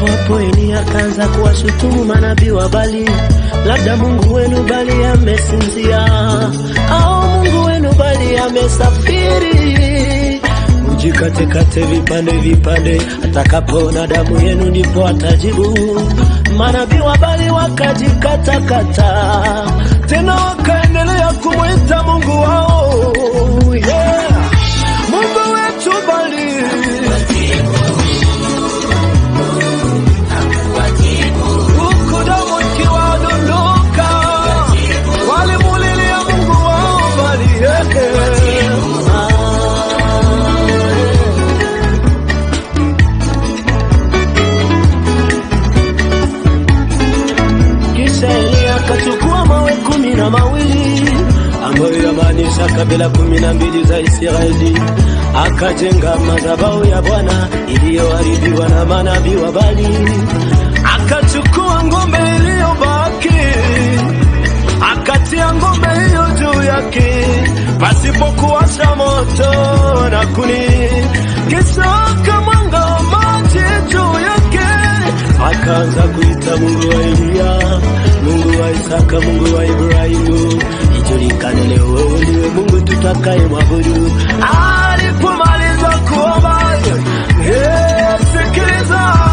Hapo Eliya akaanza kuwashutumu manabii wa Bali, labda Mungu wenu Bali amesinzia, au Mungu wenu Bali amesafiri. Mjikate vipande vipande, atakapoona damu yenu ndipo atajibu. Manabii wa Bali wakajikatakata, tena wakaendelea kumwita Mungu wao, yeah. Mungu wetu Bali huku damu ikiwadondoka, walimulilia Mungu wao Bali, yeah. Akachukua mawe 12 ambayo yamaanisha kabila 12 za Israeli, akajenga madhabahu ya Bwana iliyoharibiwa na manabii wa Bali. Akachukua ngombe iliyobaki, akatia ngombe hiyo juu yake pasipokuwasha moto na kuni, kisha akamwaga maji juu yake. Akaanza kuita Mungu wa Eliya, Mungu wa Isaka, Mungu wa Ibrahimu, ijulikane leo wewe ndiwe Mungu tutakaye mwabudu.